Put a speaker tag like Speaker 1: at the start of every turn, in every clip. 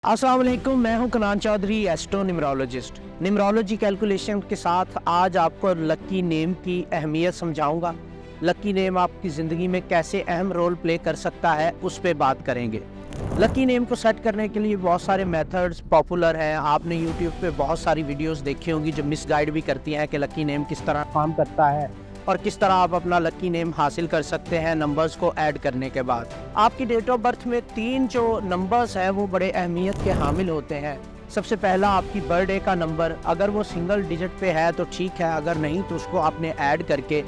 Speaker 1: अस्सलाम वालेकुम, मैं हूं Kanan Chaudhry, astro numerologist. Numerology calculation के साथ आज आपको लकी नेम की अहमियत समझाऊंगा। लकी नेम आपकी ज़िंदगी में कैसे अहम रोल प्ले कर सकता है, उस पे बात करेंगे। लकी नेम को सेट करने के लिए बहुत सारे मेथड्स पॉपुलर हैं। आपने यूट्यूब पे बहुत सारी वीडियोस देखी होंगी जो मिसगाइड भी करती हैं कि लकी नेम किस तरह काम करता है और किस तरह आप अपना लकी नेम हासिल कर सकते हैं नंबर्स को ऐड करने के बाद। आपकी डेट ऑफ बर्थ में 3 जो नंबर्स हैं वो बड़े अहमियत के हामिल होते हैं। सबसे पहला आपकी बर्थडे का नंबर, अगर वो सिंगल डिजिट पे है तो ठीक है, अगर नहीं तो उसको आपने ऐड करके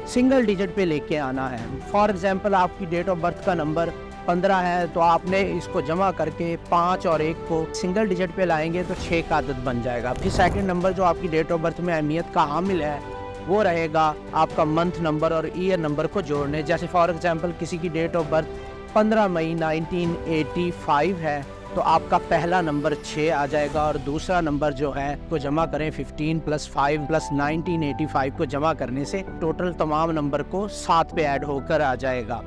Speaker 1: सिंगल डिजिट पे लेके आना है। फॉर एग्जांपल आपकी डेट ऑफ बर्थ का नंबर 15 है तो आपने इसको जमा करके 5 और 1 को सिंगल डिजिट पे लाएंगे तो 6 का आदत बन जाएगा। फिर सेकंड नंबर जो आपकी डेट ऑफ बर्थ में अहमियत का हामिल है वो रहेगा आपका मंथ नंबर और ईयर नंबर को जोड़ने। जैसे फॉर एग्जांपल किसी की डेट ऑफ बर्थ 15 मई 1985 है तो आपका पहला नंबर 6 आ जाएगा और दूसरा नंबर जो है को जमा करें 15 + 5 + 1985 को जमा करने से टोटल तमाम नंबर को 7 पे ऐड होकर आ जाएगा।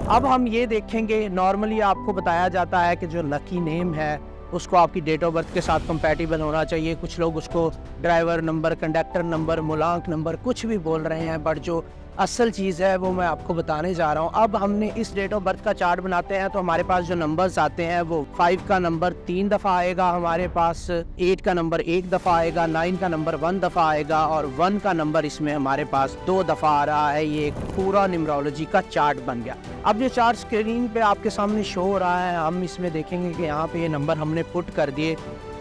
Speaker 1: अब हम ये देखेंगे, नॉर्मली आपको बताया जाता है कि जो लकी नेम है उसको आपकी डेट ऑफ बर्थ के साथ कंपैटिबल होना चाहिए। कुछ लोग उसको ड्राइवर नंबर, कंडक्टर नंबर, मुलांक नंबर कुछ भी बोल रहे हैं, बट जो असल चीज़ है वो मैं आपको बताने जा रहा हूँ। अब हमने इस डेट ऑफ बर्थ का चार्ट बनाते हैं तो हमारे पास जो नंबर्स आते हैं वो 5 का नंबर 3 दफ़ा आएगा, हमारे पास 8 का नंबर 1 दफ़ा आएगा, 9 का नंबर 1 दफ़ा आएगा और 1 का नंबर इसमें हमारे पास 2 दफ़ा आ रहा है। ये एक पूरा न्यूमरोलॉजी का चार्ट बन गया। अब ये चार्ट स्क्रीन पे आपके सामने शो हो रहा है। हम इसमें देखेंगे कि यहाँ पे ये नंबर हमने पुट कर दिए,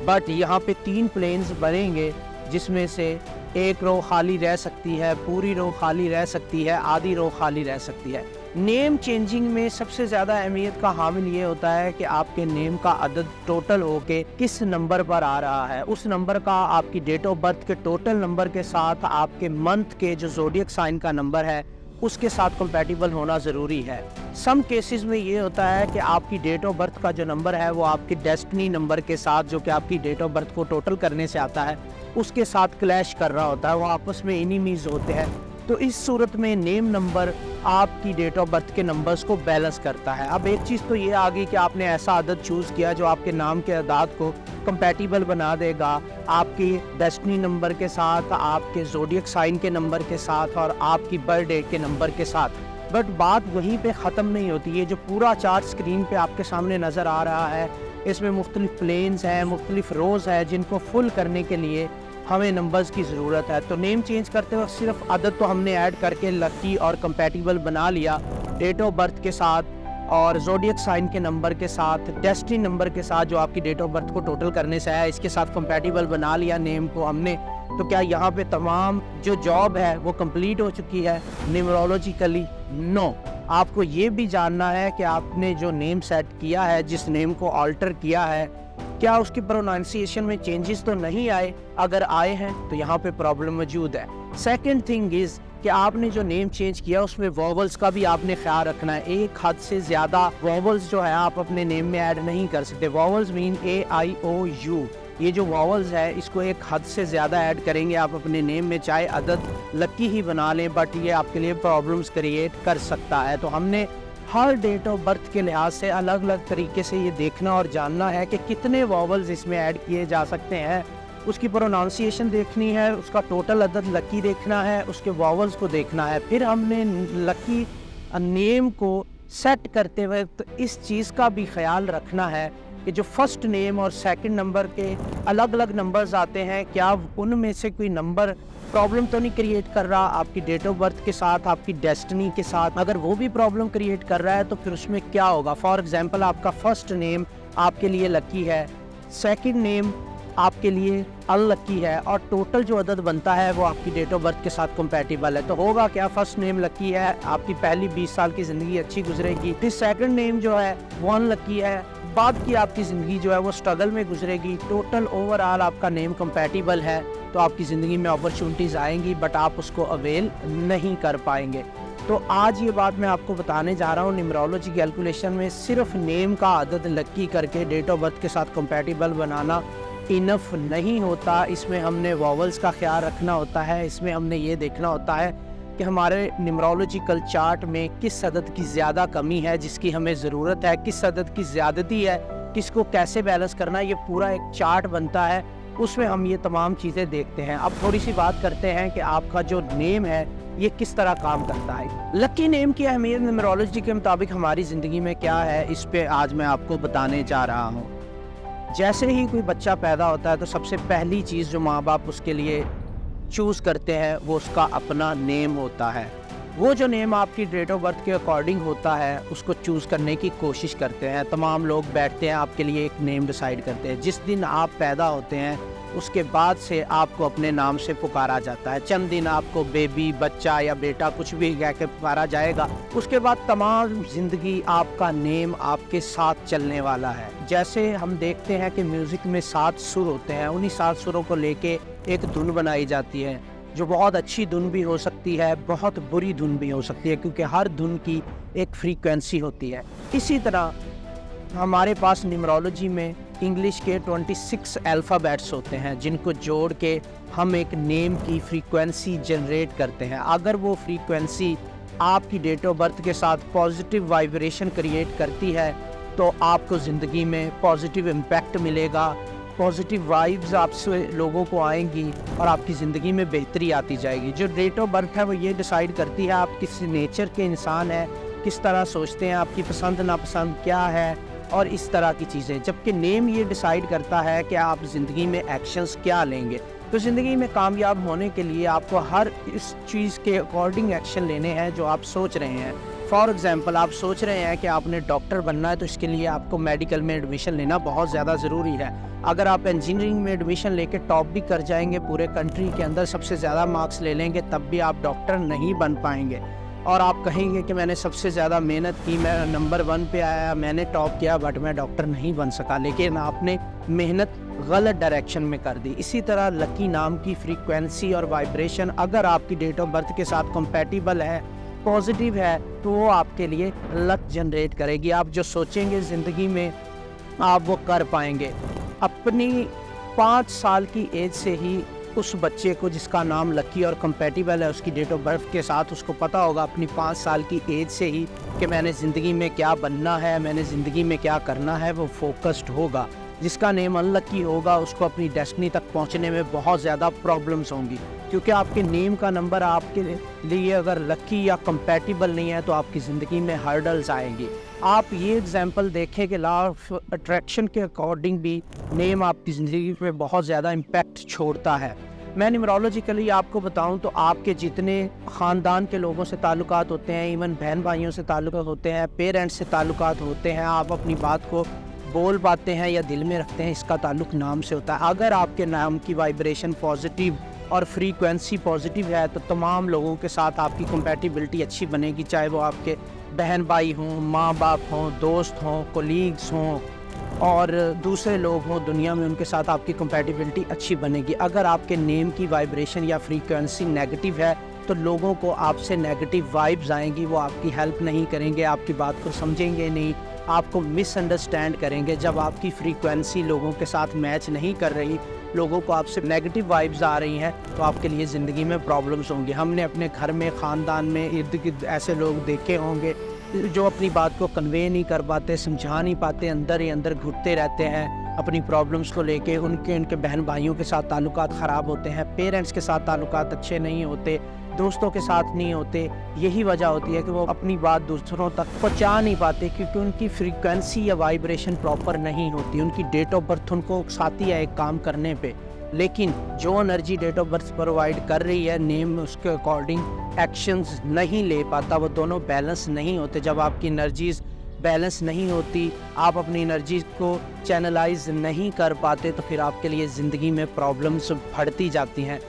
Speaker 1: बट यहाँ पे 3 प्लेन्स बनेंगे जिसमें से एक रो खाली रह सकती है, पूरी रो खाली रह सकती है, आधी रो खाली रह सकती है। नेम चेंजिंग में सबसे ज़्यादा अहमियत का हामिल ये होता है कि आपके नेम का अदद टोटल होके किस नंबर पर आ रहा है। उस नंबर का आपकी डेट ऑफ बर्थ के टोटल नंबर के साथ आपके मंथ के जो ज़ोडिएक साइन का नंबर है उसके साथ कंपैटिबल होना ज़रूरी है। सम केसेस में ये होता है कि आपकी डेट ऑफ बर्थ का जो नंबर है वो आपकी डेस्टिनी नंबर के साथ, जो कि आपकी डेट ऑफ बर्थ को टोटल करने से आता है, उसके साथ क्लैश कर रहा होता है, वो आपस में एनिमीज होते हैं। तो इस सूरत में नेम नंबर आपकी डेट ऑफ बर्थ के नंबर्स को बैलेंस करता है। अब एक चीज़ तो ये आ गई कि आपने ऐसा आदत चूज़ किया जो आपके नाम के अदाद को कंपैटिबल बना देगा आपकी डेस्टिनी नंबर के साथ, आपके ज़ोडिएक साइन के नंबर के साथ और आपकी बर्थडे के नंबर के साथ। बट बात वहीं पे ख़त्म नहीं होती है। जो पूरा चार्ट स्क्रीन पे आपके सामने नज़र आ रहा है इसमें मुख्तलिफ प्लेन्स हैं, मुख्तलिफ रोज़ है जिनको फुल करने के लिए हमें नंबर्स की ज़रूरत है। तो नेम चेंज करते वक्त सिर्फ अदद तो हमने ऐड करके लकी और कंपैटिबल बना लिया डेट ऑफ बर्थ के साथ और ज़ोडिएक साइन के नंबर के साथ, डेस्टिनी नंबर के साथ जो आपकी डेट ऑफ बर्थ को टोटल करने से है, इसके साथ कंपैटिबल बना लिया नेम को हमने। तो क्या यहाँ पे तमाम जो जॉब है वो कंप्लीट हो चुकी है न्यूमरोलॉजिकली? नो। आपको ये भी जानना है कि आपने जो नेम सेट किया है, जिस नेम को ऑल्टर किया है, क्या उसकी प्रोनाउंसिएशन में चेंजेस तो नहीं आए? अगर आए हैं तो यहाँ पे प्रॉब्लम मौजूद है। सेकंड थिंग इज़ कि आपने जो नेम चेंज किया उसमें वॉवल्स का भी आपने ख्याल रखना है। एक हद से ज़्यादा वॉवल्स जो है आप अपने नेम में ऐड नहीं कर सकते। वॉवल्स मीन AIOU, ये जो वॉवल्स है इसको एक हद से ज़्यादा ऐड करेंगे आप अपने नेम में, चाहे अदद लकी ही बना लें, बट ये आपके लिए प्रॉब्लम्स क्रिएट कर सकता है। तो हमने हर डेट ऑफ बर्थ के लिहाज से अलग अलग तरीके से ये देखना और जानना है कि कितने वॉवल्स इसमें ऐड किए जा सकते हैं, उसकी प्रोनाउंसिएशन देखनी है, उसका टोटल अदद लकी देखना है, उसके वॉवल्स को देखना है। फिर हमने लकी नेम को सेट करते वक्त इस चीज़ का भी ख्याल रखना है कि जो फर्स्ट नेम और सेकंड नंबर के अलग अलग नंबर्स आते हैं, क्या उनमें से कोई नंबर प्रॉब्लम तो नहीं क्रिएट कर रहा आपकी डेट ऑफ बर्थ के साथ, आपकी डेस्टिनी के साथ? अगर वो भी प्रॉब्लम क्रिएट कर रहा है तो फिर उसमें क्या होगा? फॉर एग्जांपल आपका फर्स्ट नेम आपके लिए लकी है, सेकंड नेम आपके लिए अनलकी है और टोटल जो अदद बनता है वो आपकी डेट ऑफ बर्थ के साथ कंपैटिबल है। तो होगा क्या? फर्स्ट नेम लकी है, आपकी पहली 20 साल की ज़िंदगी अच्छी गुजरेगी। फिर सेकंड नेम जो है वो अनलकी है, बाद की आपकी ज़िंदगी जो है वो स्ट्रगल में गुजरेगी। टोटल ओवरऑल आपका नेम कंपैटिबल है तो आपकी ज़िंदगी में अपॉर्चुनिटीज़ आएंगी, बट आप उसको अवेल नहीं कर पाएंगे। तो आज ये बात मैं आपको बताने जा रहा हूँ, न्यूमरोलॉजी कैलकुलेशन में सिर्फ नेम का अदद लकी करके डेट ऑफ बर्थ के साथ कंपैटिबल बनाना इनफ नहीं होता। इसमें हमने वॉवल्स का ख्याल रखना होता है। इसमें हमने ये देखना होता है कि हमारे न्यूमरोलॉजिकल चार्ट में किस अदद की ज़्यादा कमी है जिसकी हमें ज़रूरत है, किस अदद की ज़्यादती है किस को कैसे बैलेंस करना है, ये पूरा एक चार्ट बनता है, उसमें हम ये तमाम चीज़ें देखते हैं। अब थोड़ी सी बात करते हैं कि आपका जो नेम है ये किस तरह काम करता है। लकी नेम की अहमियत न्यूमरोलॉजी के मुताबिक हमारी ज़िंदगी में क्या है, इस पे आज मैं आपको बताने जा रहा हूँ। जैसे ही कोई बच्चा पैदा होता है तो सबसे पहली चीज़ जो माँ बाप उसके लिए चूज़ करते हैं वो उसका अपना नेम होता है। वो जो नेम आपकी डेट ऑफ बर्थ के अकॉर्डिंग होता है उसको चूज़ करने की कोशिश करते हैं। तमाम लोग बैठते हैं आपके लिए एक नेम डिसाइड करते हैं। जिस दिन आप पैदा होते हैं उसके बाद से आपको अपने नाम से पुकारा जाता है। चंद दिन आपको बेबी, बच्चा या बेटा कुछ भी कह के पुकारा जाएगा। उसके बाद तमाम ज़िंदगी आपका नेम आपके साथ चलने वाला है। जैसे हम देखते हैं कि म्यूज़िक में 7 सुर होते हैं, उन्हीं 7 सुरों को लेके एक धुन बनाई जाती है, जो बहुत अच्छी धुन भी हो सकती है, बहुत बुरी धुन भी हो सकती है, क्योंकि हर धुन की एक फ्रीक्वेंसी होती है। इसी तरह हमारे पास न्यूमरोलॉजी में इंग्लिश के 26 अल्फ़ाबेट्स होते हैं, जिनको जोड़ के हम एक नेम की फ्रीक्वेंसी जनरेट करते हैं। अगर वो फ्रीक्वेंसी आपकी डेट ऑफ बर्थ के साथ पॉजिटिव वाइब्रेशन क्रिएट करती है तो आपको ज़िंदगी में पॉजिटिव इम्पैक्ट मिलेगा, पॉजिटिव वाइब्स आपसे लोगों को आएंगी और आपकी ज़िंदगी में बेहतरी आती जाएगी। जो डेट ऑफ बर्थ है वो ये डिसाइड करती है आप किस नेचर के इंसान हैं, किस तरह सोचते हैं, आपकी पसंद नापसंद क्या है और इस तरह की चीज़ें। जबकि नेम ये डिसाइड करता है कि आप ज़िंदगी में एक्शंस क्या लेंगे। तो ज़िंदगी में कामयाब होने के लिए आपको हर इस चीज़ के अकॉर्डिंग एक्शन लेने हैं जो आप सोच रहे हैं। फॉर एग्ज़ाम्पल, आप सोच रहे हैं कि आपने डॉक्टर बनना है तो इसके लिए आपको मेडिकल में एडमिशन लेना बहुत ज़्यादा ज़रूरी है। अगर आप इंजीनियरिंग में एडमिशन लेके टॉप भी कर जाएंगे, पूरे कंट्री के अंदर सबसे ज़्यादा मार्क्स ले लेंगे, तब भी आप डॉक्टर नहीं बन पाएंगे। और आप कहेंगे कि मैंने सबसे ज़्यादा मेहनत की, मैं नंबर 1 पे आया, मैंने टॉप किया, बट मैं डॉक्टर नहीं बन सका, लेकिन आपने मेहनत गलत डायरेक्शन में कर दी। इसी तरह लकी नाम की फ्रीक्वेंसी और वाइब्रेशन अगर आपकी डेट ऑफ बर्थ के साथ कंपैटिबल है, पॉजिटिव है, तो वो आपके लिए लक जनरेट करेगी। आप जो सोचेंगे ज़िंदगी में आप वो कर पाएंगे। अपनी 5 साल की एज से ही उस बच्चे को जिसका नाम लकी और कंपैटिबल है उसकी डेट ऑफ बर्थ के साथ, उसको पता होगा अपनी 5 साल की एज से ही कि मैंने ज़िंदगी में क्या बनना है, मैंने ज़िंदगी में क्या करना है, वो फोकस्ड होगा। जिसका नेम अनलकी होगा उसको अपनी डेस्टिनी तक पहुंचने में बहुत ज़्यादा प्रॉब्लम्स होंगी, क्योंकि आपके नेम का नंबर आपके लिए अगर लकी या कंपैटिबल नहीं है तो आपकी ज़िंदगी में हर्डल्स आएंगी। आप ये एग्जांपल देखें कि लॉ ऑफ अट्रैक्शन के अकॉर्डिंग भी नेम आपकी ज़िंदगी पे बहुत ज़्यादा इम्पैक्ट छोड़ता है। मैं न्यूमरोलॉजिकली आपको बताऊं तो आपके जितने ख़ानदान के लोगों से ताल्लुकात होते हैं, इवन बहन भाइयों से ताल्लुकात होते हैं, पेरेंट्स से ताल्लुकात होते हैं, आप अपनी बात को बोल पाते हैं या दिल में रखते हैं, इसका ताल्लुक नाम से होता है। अगर आपके नाम की वाइब्रेशन पॉजिटिव और फ्रीक्वेंसी पॉजिटिव है तो तमाम लोगों के साथ आपकी कंपैटिबिलिटी अच्छी बनेगी, चाहे वो आपके बहन भाई हों, माँ बाप हों, दोस्त हों, कोलीग्स हों और दूसरे लोग हों दुनिया में, उनके साथ आपकी कंपैटिबिलिटी अच्छी बनेगी। अगर आपके नेम की वाइब्रेशन या फ्रीक्वेंसी नेगेटिव है तो लोगों को आपसे नेगेटिव वाइब्स आएंगी, वो आपकी हेल्प नहीं करेंगे, आपकी बात को समझेंगे नहीं, आपको मिसअंडरस्टैंड करेंगे। जब आपकी फ्रीक्वेंसी लोगों के साथ मैच नहीं कर रही, लोगों को आपसे नेगेटिव वाइब्स आ रही हैं, तो आपके लिए ज़िंदगी में प्रॉब्लम्स होंगी। हमने अपने घर में, ख़ानदान में, इर्द गिर्द ऐसे लोग देखे होंगे जो अपनी बात को कन्वे नहीं कर पाते, समझा नहीं पाते, अंदर ही अंदर घुटते रहते हैं अपनी प्रॉब्लम्स को लेके। उनके बहन भाइयों के साथ ताल्लुकात ख़राब होते हैं, पेरेंट्स के साथ ताल्लुकात अच्छे नहीं होते, दोस्तों के साथ नहीं होते। यही वजह होती है कि वो अपनी बात दूसरों तक पहुंचा नहीं पाते, क्योंकि उनकी फ्रीक्वेंसी या वाइब्रेशन प्रॉपर नहीं होती। उनकी डेट ऑफ बर्थ उनको उकसाती है एक काम करने पे, लेकिन जो energy date of birth provide कर रही है नेम, उसके अकॉर्डिंग एक्शंस नहीं ले पाता, वो दोनों बैलेंस नहीं होते। जब आपकी एनर्जीज़ बैलेंस नहीं होती, आप अपनी एनर्जी को चैनलाइज नहीं कर पाते, तो फिर आपके लिए ज़िंदगी में प्रॉब्लम्स बढ़ती जाती हैं।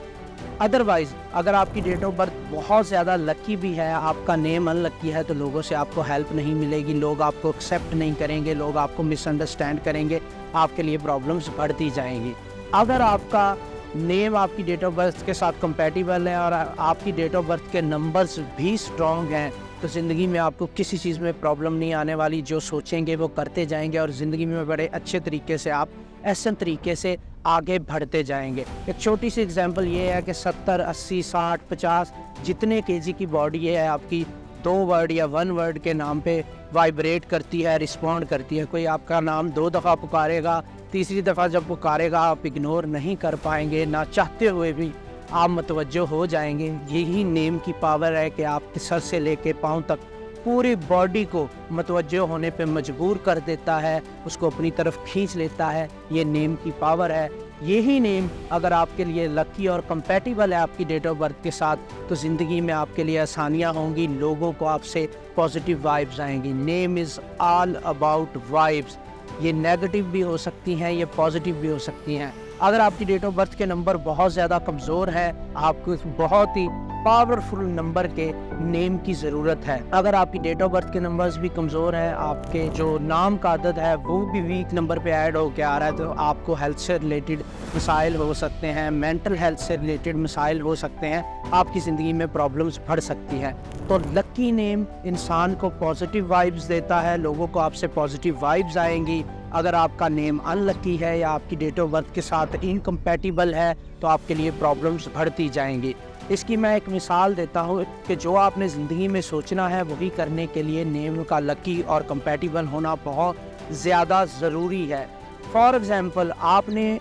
Speaker 1: अदरवाइज़ अगर आपकी डेट ऑफ बर्थ बहुत ज़्यादा लकी भी है, आपका नेम अनलकी है, तो लोगों से आपको हेल्प नहीं मिलेगी, लोग आपको एक्सेप्ट नहीं करेंगे, लोग आपको मिसअंडरस्टैंड करेंगे, आपके लिए प्रॉब्लम्स बढ़ती जाएंगी। अगर आपका नेम आपकी डेट ऑफ बर्थ के साथ कंपैटिबल है और आपकी डेट ऑफ बर्थ के नंबर्स भी स्ट्रॉन्ग हैं, तो ज़िंदगी में आपको किसी चीज़ में प्रॉब्लम नहीं आने वाली। जो सोचेंगे वो करते जाएंगे और ज़िंदगी में बड़े अच्छे तरीके से आप ऐसे तरीके से आगे बढ़ते जाएंगे। एक छोटी सी एग्जांपल ये है कि 70, 80, 60, 50 जितने केजी की बॉडी है आपकी, 2 वर्ड या 1 वर्ड के नाम पे वाइब्रेट करती है, रिस्पॉन्ड करती है। कोई आपका नाम 2 दफ़ा पुकारेगा, तीसरी दफ़ा जब पुकारेगा आप इग्नोर नहीं कर पाएंगे, ना चाहते हुए भी आप मुतवज्जो हो जाएंगे। यही नेम की पावर है कि आपके सर से लेके पाँव तक पूरी बॉडी को मुतवज्जो होने पे मजबूर कर देता है, उसको अपनी तरफ खींच लेता है। ये नेम की पावर है। यही नेम अगर आपके लिए लकी और कंपैटिबल है आपकी डेट ऑफ बर्थ के साथ, तो ज़िंदगी में आपके लिए आसानियाँ होंगी, लोगों को आपसे पॉजिटिव वाइब्स आएंगी। Name is all about vibes. ये नेगेटिव भी हो सकती हैं, ये पॉजिटिव भी हो सकती हैं। अगर आपकी डेट ऑफ बर्थ के नंबर बहुत ज़्यादा कमज़ोर है, आपको बहुत ही पावरफुल नंबर के नेम की ज़रूरत है। अगर आपकी डेट ऑफ बर्थ के नंबर्स भी कमज़ोर हैं, आपके जो नाम का अदद है वो भी वीक नंबर पे ऐड हो के आ रहा है, तो आपको हेल्थ से रिलेटेड मसाइल हो सकते हैं, मेंटल हेल्थ से रिलेटेड मसाइल हो सकते हैं, आपकी ज़िंदगी में प्रॉब्लम्स बढ़ सकती हैं। तो लकी नेम इंसान को पॉजिटिव वाइब्स देता है, लोगों को आपसे पॉजिटिव वाइब्स आएंगी। अगर आपका नेम अनलकी है या आपकी डेट ऑफ बर्थ के साथ इनकम्पैटिबल है, तो आपके लिए प्रॉब्लम्स बढ़ती जाएंगी। इसकी मैं एक मिसाल देता हूँ कि जो आपने ज़िंदगी में सोचना है वही करने के लिए नेम का लकी और कंपैटिबल होना बहुत ज़्यादा ज़रूरी है। फॉर एग्ज़ाम्पल, आपने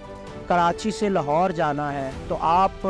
Speaker 1: कराची से लाहौर जाना है, तो आप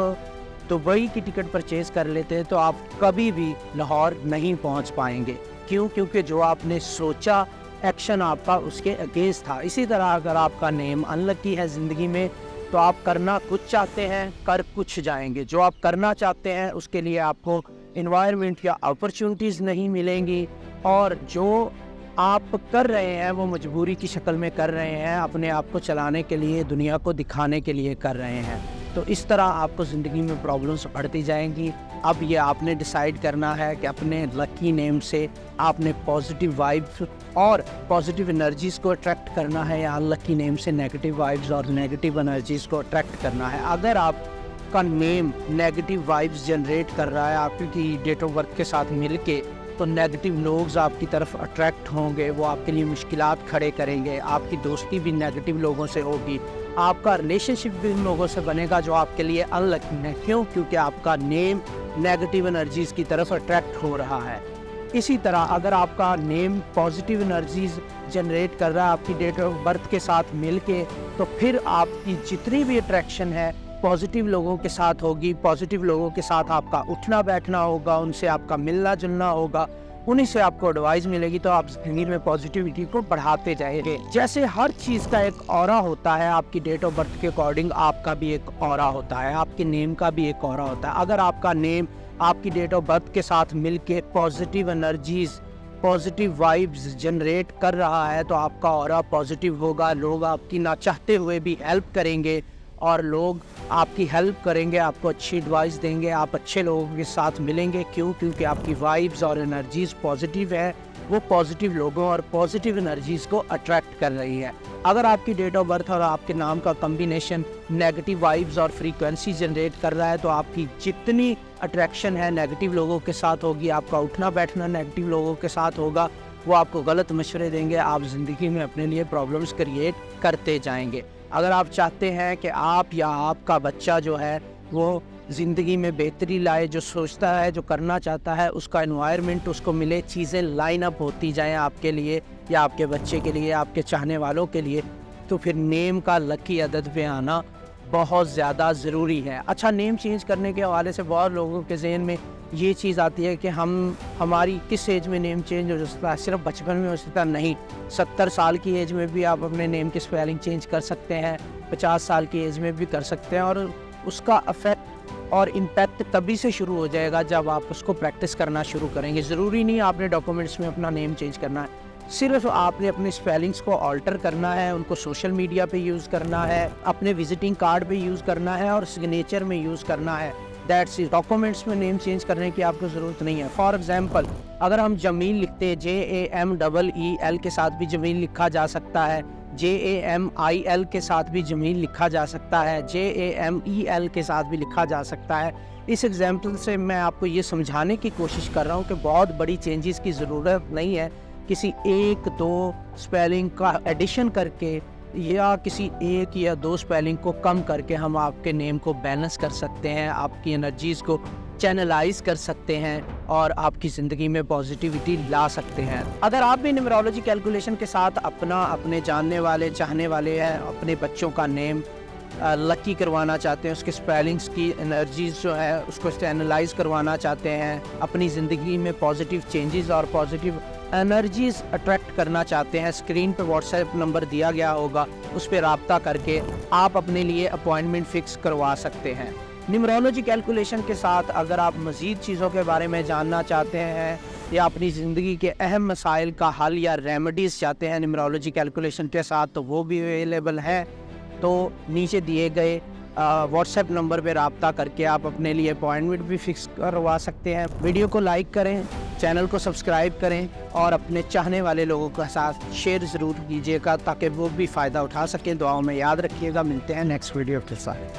Speaker 1: दुबई की टिकट परचेज़ कर लेते हैं, तो आप कभी भी लाहौर नहीं पहुँच पाएंगे। क्यों? क्योंकि जो आपने सोचा एक्शन आपका उसके अगेंस्ट था। इसी तरह अगर आपका नेम अनलकी है ज़िंदगी में, तो आप करना कुछ चाहते हैं, कर कुछ जाएंगे। जो आप करना चाहते हैं उसके लिए आपको एनवायरनमेंट या अपॉर्चुनिटीज़ नहीं मिलेंगी, और जो आप कर रहे हैं वो मजबूरी की शक्ल में कर रहे हैं, अपने आप को चलाने के लिए, दुनिया को दिखाने के लिए कर रहे हैं। तो इस तरह आपको ज़िंदगी में प्रॉब्लम्स बढ़ती जाएंगी। अब ये आपने डिसाइड करना है कि अपने लकी नेम से आपने पॉजिटिव वाइब्स और पॉजिटिव एनर्जीज़ को अट्रैक्ट करना है, या लकी नेम से नेगेटिव वाइब्स और नेगेटिव एनर्जीज़ को अट्रैक्ट करना है। अगर आपका नेम नेगेटिव वाइब्स जनरेट कर रहा है आपकी डेट ऑफ बर्थ के साथ मिलके, तो नेगेटिव लोग आपकी तरफ अट्रैक्ट होंगे, वो आपके लिए मुश्किलात खड़े करेंगे, आपकी दोस्ती भी नेगेटिव लोगों से होगी, आपका रिलेशनशिप भी उन लोगों से बनेगा जो आपके लिए अनलकी है। क्यों? क्योंकि आपका नेम नेगेटिव एनर्जीज़ की तरफ अट्रैक्ट हो रहा है। इसी तरह अगर आपका नेम पॉजिटिव एनर्जीज़ जनरेट कर रहा है आपकी डेट ऑफ बर्थ के साथ मिलके, तो फिर आपकी जितनी भी अट्रैक्शन है पॉजिटिव लोगों के साथ होगी। पॉजिटिव लोगों के साथ आपका उठना बैठना होगा, उनसे आपका मिलना जुलना होगा, उन्हीं से आपको एडवाइस मिलेगी, तो आप ज़िंदगी में पॉजिटिविटी को बढ़ाते जाएंगे। जैसे हर चीज़ का एक ऑरा होता है, आपकी डेट ऑफ बर्थ के अकॉर्डिंग आपका भी एक ऑरा होता है, आपके नेम का भी एक ऑरा होता है। अगर आपका नेम आपकी डेट ऑफ बर्थ के साथ मिलके positive energies, positive vibes generate कर रहा है, तो आपका ऑरा पॉजिटिव होगा, लोग आपकी ना चाहते हुए भी हेल्प करेंगे, और लोग आपकी हेल्प करेंगे, आपको अच्छी एडवाइस देंगे, आप अच्छे लोगों के साथ मिलेंगे। क्यों? क्योंकि आपकी वाइब्स और एनर्जीज़ पॉजिटिव है, वो पॉजिटिव लोगों और पॉजिटिव एनर्जीज़ को अट्रैक्ट कर रही है। अगर आपकी डेट ऑफ बर्थ और आपके नाम का कम्बिनेशन नेगेटिव वाइब्स और फ्रीक्वेंसी जनरेट कर रहा है, तो आपकी जितनी अट्रैक्शन है नेगेटिव लोगों के साथ होगी, आपका उठना बैठना नेगेटिव लोगों के साथ होगा, वो आपको गलत मशवरे देंगे, आप ज़िंदगी में अपने लिए प्रॉब्लम्स क्रिएट करते जाएंगे। अगर आप चाहते हैं कि आप या आपका बच्चा जो है वो ज़िंदगी में बेहतरी लाए, जो सोचता है, जो करना चाहता है, उसका एनवायरनमेंट उसको मिले, चीज़ें लाइन अप होती जाएं आपके लिए या आपके बच्चे के लिए, आपके चाहने वालों के लिए, तो फिर नेम का लकी अदद पे आना बहुत ज़्यादा ज़रूरी है। अच्छा, नेम चेंज करने के हवाले से बहुत लोगों के जहन में ये चीज़ आती है कि हमारी किस एज में नेम चेंज हो सकता है, सिर्फ बचपन में हो सकता है। नहीं, 70 साल की एज में भी आप अपने नेम की स्पेलिंग चेंज कर सकते हैं, 50 साल की एज में भी कर सकते हैं, और उसका अफेक्ट और इम्पैक्ट तभी से शुरू हो जाएगा जब आप उसको प्रैक्टिस करना शुरू करेंगे। ज़रूरी नहीं आपने डॉक्यूमेंट्स में अपना नेम चेंज करना है, सिर्फ आपने अपने स्पेलिंग्स को ऑल्टर करना है, उनको सोशल मीडिया पे यूज़ करना है, अपने विजिटिंग कार्ड पे यूज़ करना है, और सिग्नेचर में यूज़ करना है। That's it. डॉक्यूमेंट्स में नेम चेंज करने की आपको ज़रूरत नहीं है। फॉर एग्जांपल, अगर हम जमील लिखते हैं, JAMEEL के साथ भी जमील लिखा जा सकता है, JAMIL के साथ भी जमील लिखा जा सकता है, JAMEL के साथ भी लिखा जा सकता है। इस एग्जाम्पल से मैं आपको ये समझाने की कोशिश कर रहा हूँ कि बहुत बड़ी चेंजेस की ज़रूरत नहीं है। किसी 1-2 स्पेलिंग का एडिशन करके या किसी 1 या 2 स्पेलिंग को कम करके हम आपके नेम को बैलेंस कर सकते हैं, आपकी एनर्जीज़ को चैनलाइज कर सकते हैं और आपकी ज़िंदगी में पॉजिटिविटी ला सकते हैं। अगर आप भी न्यूमरोलॉजी कैलकुलेशन के साथ अपने जानने वाले चाहने वाले हैं अपने बच्चों का नेम लकी करवाना चाहते हैं, उसके स्पेलिंग्स की एनर्जीज जो है उसको एनालाइज करवाना चाहते हैं, अपनी ज़िंदगी में पॉजिटिव चेंजेस और पॉजिटिव एनर्जीज अट्रैक्ट करना चाहते हैं, स्क्रीन पे व्हाट्सएप नंबर दिया गया होगा, उस पर रब्ता करके आप अपने लिए अपॉइंटमेंट फ़िक्स करवा सकते हैं। न्यूमरोलॉजी कैलकुलेशन के साथ अगर आप मज़ीद चीज़ों के बारे में जानना चाहते हैं या अपनी ज़िंदगी के अहम मसाइल का हल या रेमेडीज़ चाहते हैं न्यूमरोलॉजी कैलकुलेशन के साथ, तो वो भी अवेलेबल है। तो नीचे दिए गए व्हाट्सएप नंबर पे रब्ता करके आप अपने लिए अपॉइंटमेंट भी फ़िक्स करवा सकते हैं। वीडियो को लाइक करें, चैनल को सब्सक्राइब करें और अपने चाहने वाले लोगों के साथ शेयर ज़रूर कीजिएगा ताकि वो भी फ़ायदा उठा सकें। दुआओं में याद रखिएगा। मिलते हैं नेक्स्ट वीडियो के साथ।